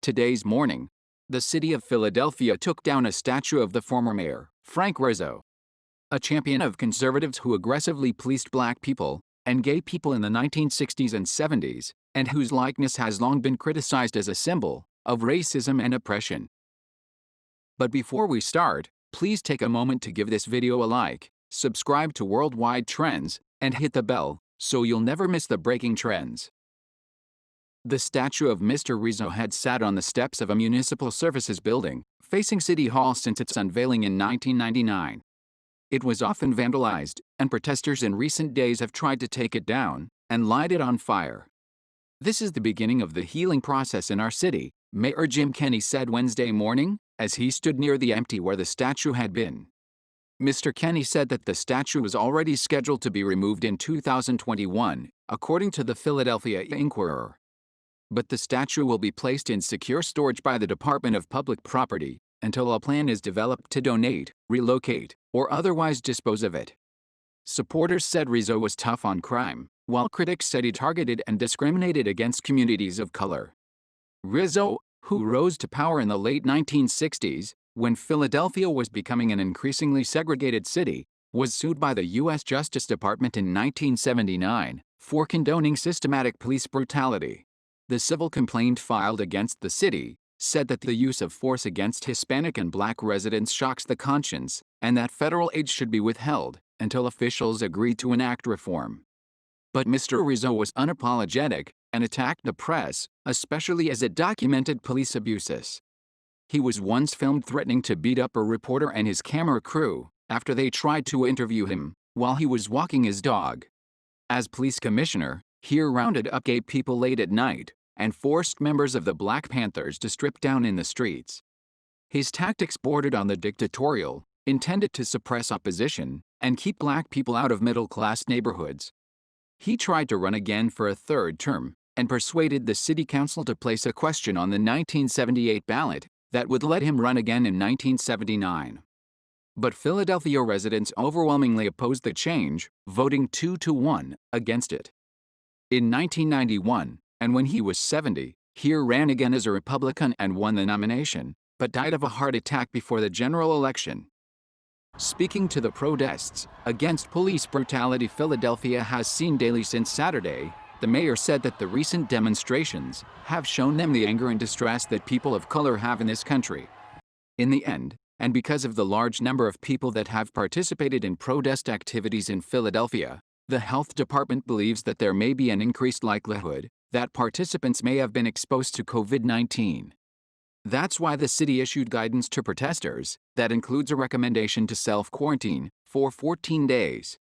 Today's morning, the city of Philadelphia took down a statue of the former mayor, Frank Rizzo, a champion of conservatives who aggressively policed black people and gay people in the 1960s and 70s, and whose likeness has long been criticized as a symbol of racism and oppression. But before we start, please take a moment to give this video a like, subscribe to Worldwide Trends, and hit the bell so you'll never miss the breaking trends. The statue of Mr. Rizzo had sat on the steps of a municipal services building facing City Hall since its unveiling in 1999. It was often vandalized, and protesters in recent days have tried to take it down and light it on fire. This is the beginning of the healing process in our city, Mayor Jim Kenney said Wednesday morning, as he stood near the empty where the statue had been. Mr. Kenney said that the statue was already scheduled to be removed in 2021, according to the Philadelphia Inquirer. But the statue will be placed in secure storage by the Department of Public Property until a plan is developed to donate, relocate, or otherwise dispose of it. Supporters said Rizzo was tough on crime, while critics said he targeted and discriminated against communities of color. Rizzo, who rose to power in the late 1960s, when Philadelphia was becoming an increasingly segregated city, was sued by the U.S. Justice Department in 1979 for condoning systematic police brutality. The civil complaint filed against the city said that the use of force against Hispanic and black residents shocks the conscience, and that federal aid should be withheld until officials agree to enact reform. But Mr. Rizzo was unapologetic and attacked the press, especially as it documented police abuses. He was once filmed threatening to beat up a reporter and his camera crew after they tried to interview him while he was walking his dog. As police commissioner, he rounded up gay people late at night and forced members of the Black Panthers to strip down in the streets. His tactics bordered on the dictatorial, intended to suppress opposition and keep black people out of middle-class neighborhoods. He tried to run again for a third term and persuaded the city council to place a question on the 1978 ballot that would let him run again in 1979. But Philadelphia residents overwhelmingly opposed the change, voting 2-1 against it. In 1991, and when he was 70, he ran again as a Republican and won the nomination, but died of a heart attack before the general election. Speaking to the protests against police brutality Philadelphia has seen daily since Saturday, the mayor said that the recent demonstrations have shown them the anger and distress that people of color have in this country. In the end, and because of the large number of people that have participated in protest activities in Philadelphia, the health department believes that there may be an increased likelihood that participants may have been exposed to COVID-19. That's why the city issued guidance to protesters that includes a recommendation to self-quarantine for 14 days.